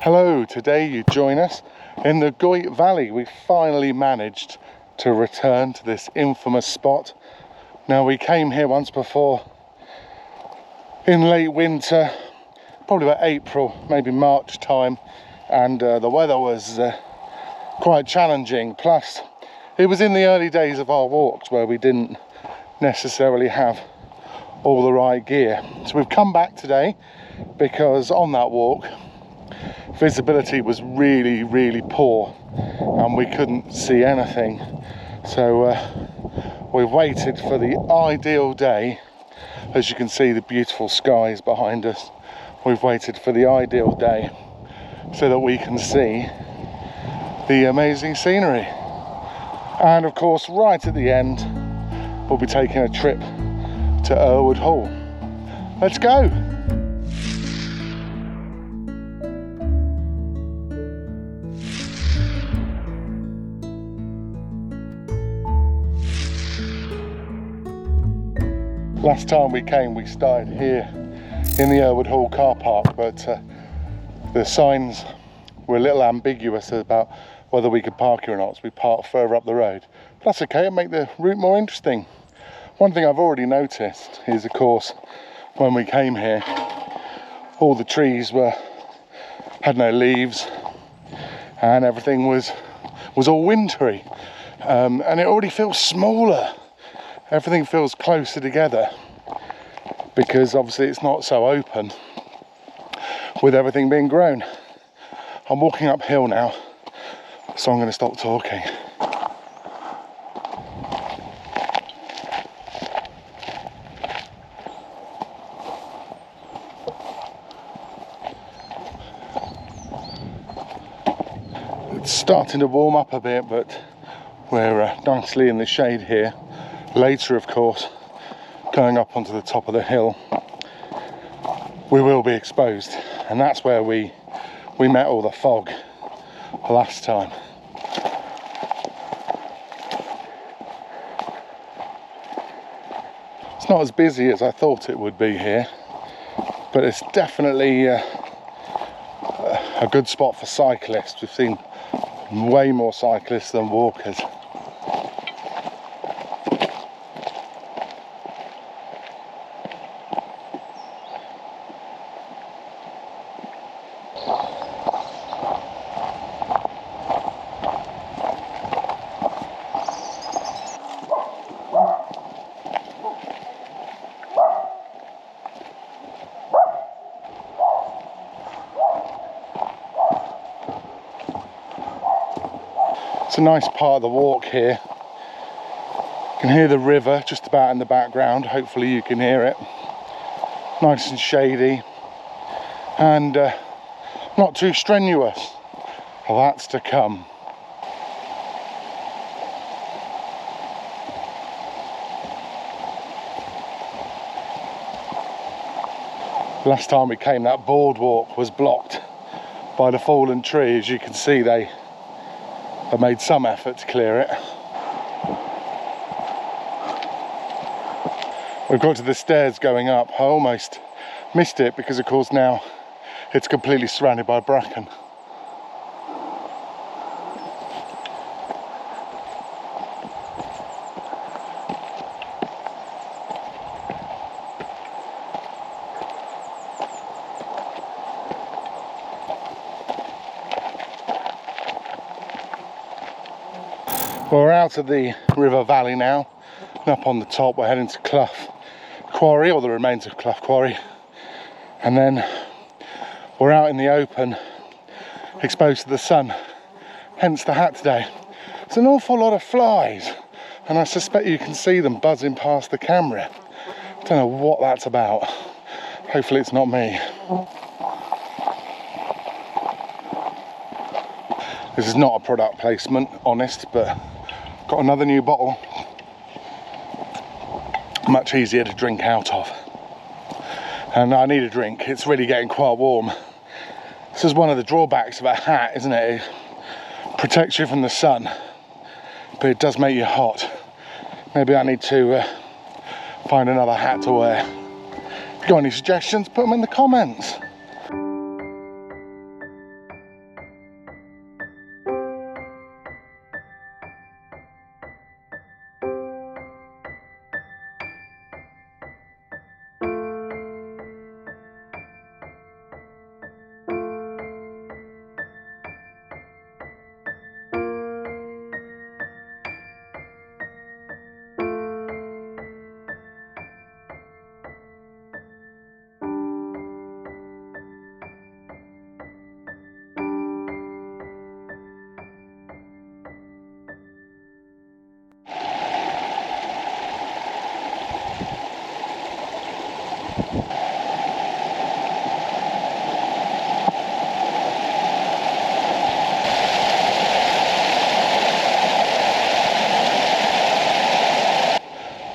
Hello, today you join us in the Goyt Valley. We finally managed to return to this infamous spot. Now, we came here once before in late winter, probably about April, maybe March time, and the weather was quite challenging. Plus, it was in the early days of our walks where we didn't necessarily have all the right gear. So we've come back today because on that walk visibility was really poor and we couldn't see anything. So we've waited for the ideal day. As you can see, the beautiful skies behind us. We've waited for the ideal day so that we can see the amazing scenery. And of course, right at the end, we'll be taking a trip to Errwood Hall. Let's go! Last time we came, we started here in the Errwood Hall car park, but the signs were a little ambiguous about whether we could park here or not, so we parked further up the road. But that's okay, it'll make the route more interesting. One thing I've already noticed is, of course, when we came here, all the trees had no leaves and everything was all wintry, and it already feels smaller. Everything feels closer together because obviously it's not so open with everything being grown. I'm walking uphill now, so I'm going to stop talking. It's starting to warm up a bit, but we're nicely in the shade here. Later, of course, going up onto the top of the hill, we will be exposed, and that's where we met all the fog last time. It's not as busy as I thought it would be here, but it's definitely a good spot for cyclists. We've seen way more cyclists than walkers. It's a nice part of the walk here. You can hear the river just about in the background. Hopefully you can hear it. Nice and shady and not too strenuous. Well, that's to come. Last time we came, that boardwalk was blocked by the fallen tree. As you can see, they have made some effort to clear it. We've got to the stairs going up. I almost missed it because, of course, now it's completely surrounded by bracken. Well, we're out of the river valley now, and up on the top we're heading to Clough Quarry, or the remains of Clough Quarry, and then we're out in the open, exposed to the sun, hence the hat today. There's an awful lot of flies, and I suspect you can see them buzzing past the camera. I don't know what that's about. Hopefully it's not me. This is not a product placement, honest, but got another new bottle. Much easier to drink out of. And I need a drink. It's really getting quite warm. This is one of the drawbacks of a hat, isn't it? It protects you from the sun, but it does make you hot. Maybe I need to find another hat to wear. If you've got any suggestions, put them in the comments.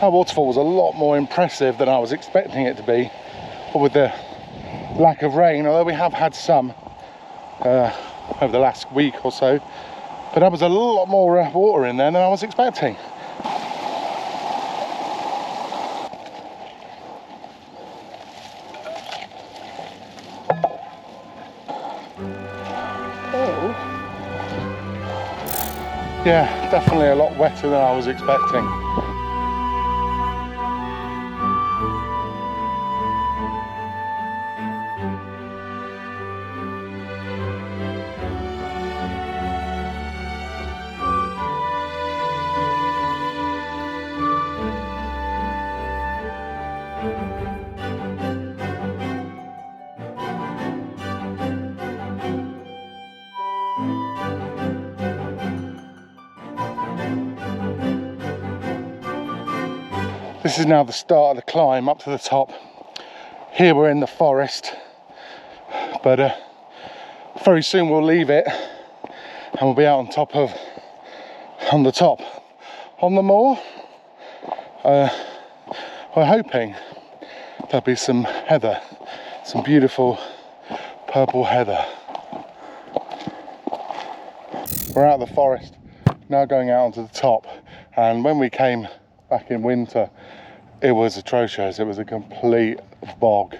That waterfall was a lot more impressive than I was expecting it to be, with the lack of rain, although we have had some over the last week or so. But there was a lot more water in there than I was expecting. Yeah, definitely a lot wetter than I was expecting. This is now the start of the climb up to the top. Here we're in the forest, but very soon we'll leave it and we'll be out on the top on the moor. We're hoping there'll be some heather, some beautiful purple heather. We're out of the forest, now going out onto the top, and when we came back in winter, it was atrocious. It was a complete bog,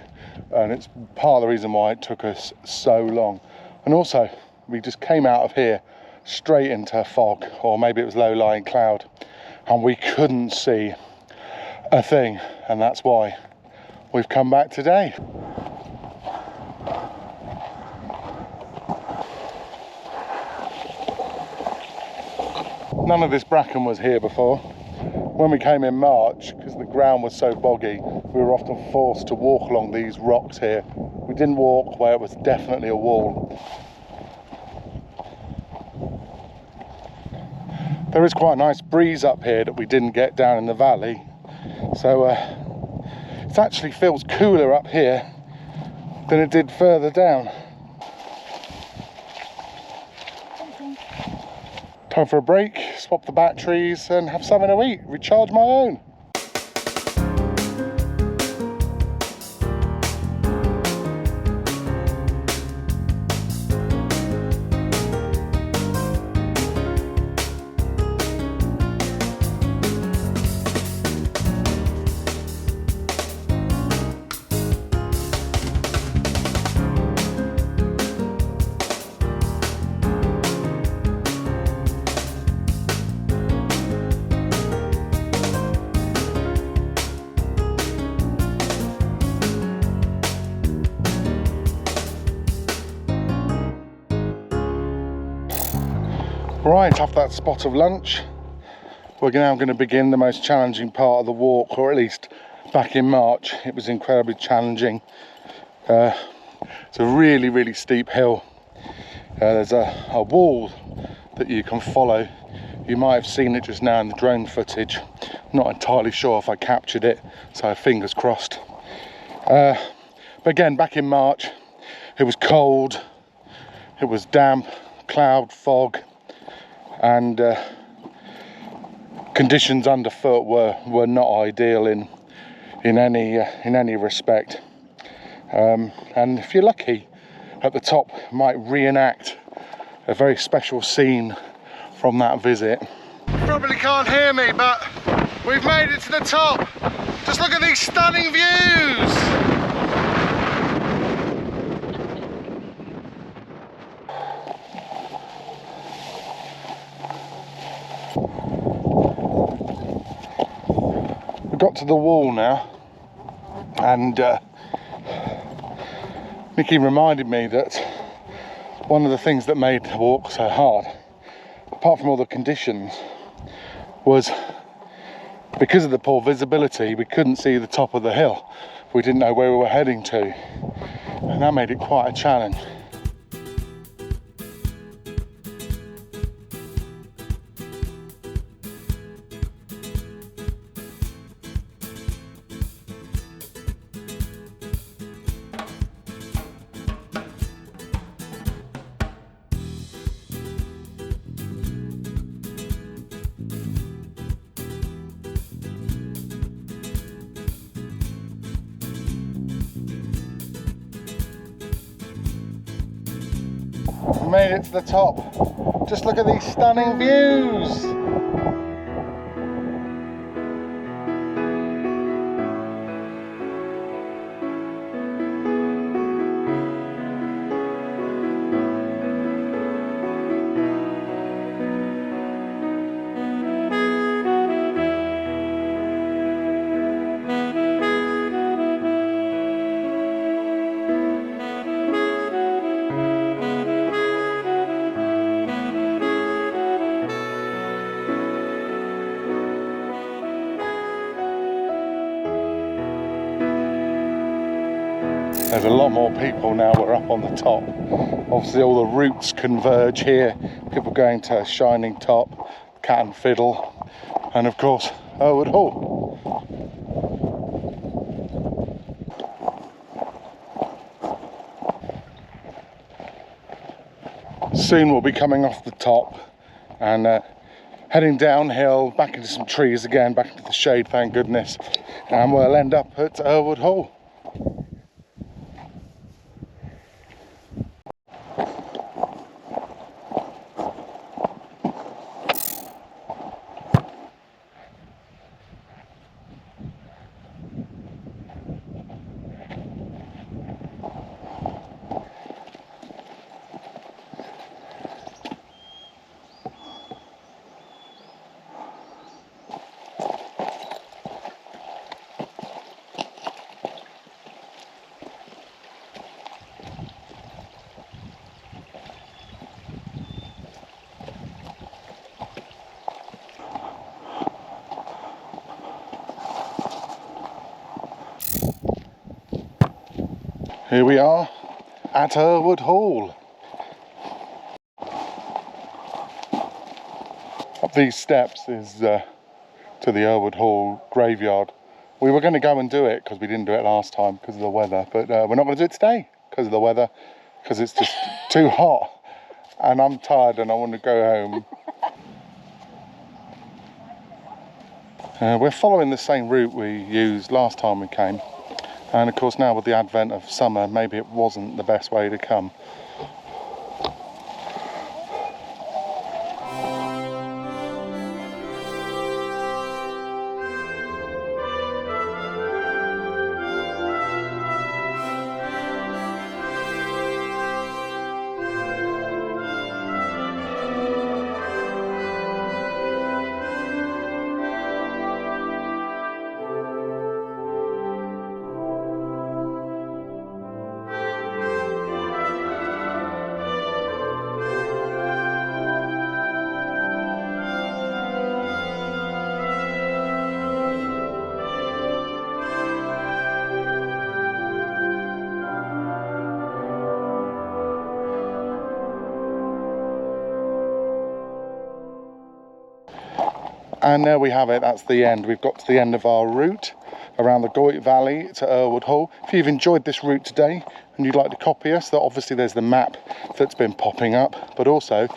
and it's part of the reason why it took us so long. And also, we just came out of here straight into fog, or maybe it was low-lying cloud, and we couldn't see a thing, and that's why we've come back today. None of this bracken was here before. When we came in March, because the ground was so boggy, we were often forced to walk along these rocks here. We didn't walk where it was definitely a wall. There is quite a nice breeze up here that we didn't get down in the valley, so it actually feels cooler up here than it did further down. Time for a break, swap the batteries and have something to eat, recharge my own. Right, after that spot of lunch, we're now going to begin the most challenging part of the walk, or at least back in March it was incredibly challenging. It's a really steep hill. There's a wall that you can follow. You might have seen it just now in the drone footage. Not entirely sure if I captured it, so fingers crossed. But again, back in March, it was cold, it was damp, cloud, fog, and conditions underfoot were not ideal in any respect. And if you're lucky, at the top might reenact a very special scene from that visit. You probably can't hear me, but we've made it to the top. Just look at these stunning views. Got to the wall now, and Mickey reminded me that one of the things that made the walk so hard, apart from all the conditions, was because of the poor visibility. We couldn't see the top of the hill. We didn't know where we were heading to, and that made it quite a challenge. We made it to the top. Just look at these stunning views. There's a lot more people now we're up on the top. Obviously all the routes converge here. People going to Shining Top, Cat and Fiddle, and of course Errwood Hall. Soon we'll be coming off the top and heading downhill back into some trees again, back into the shade, thank goodness, and we'll end up at Errwood Hall. Here we are at Errwood Hall. Up these steps is to the Errwood Hall graveyard. We were going to go and do it because we didn't do it last time because of the weather, but we're not going to do it today because of the weather, because it's just too hot and I'm tired and I want to go home. We're following the same route we used last time we came. And of course now with the advent of summer, maybe it wasn't the best way to come. And there we have it, that's the end. We've got to the end of our route around the Goyt Valley to Errwood Hall. If you've enjoyed this route today and you'd like to copy us, obviously there's the map that's been popping up, but also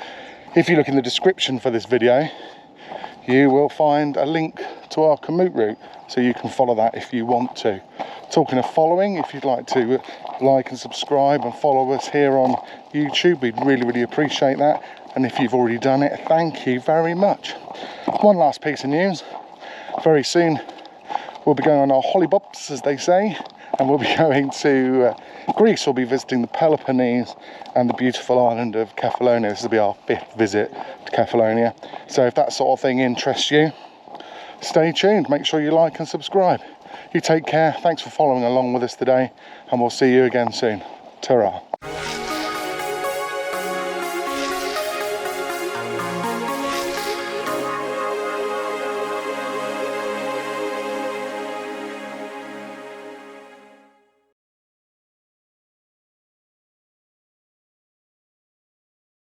if you look in the description for this video, you will find a link to our Komoot route, so you can follow that if you want to. Talking of following, if you'd like to like and subscribe and follow us here on YouTube, we'd really appreciate that. And if you've already done it, thank you very much. One last piece of news. Very soon we'll be going on our hollybops, as they say, and we'll be going to Greece. We'll be visiting the Peloponnese and the beautiful island of Kefalonia. This will be our 5th visit to Kefalonia. So if that sort of thing interests you, stay tuned. Make sure you like and subscribe. You take care. Thanks for following along with us today, and we'll see you again soon. Ta-ra.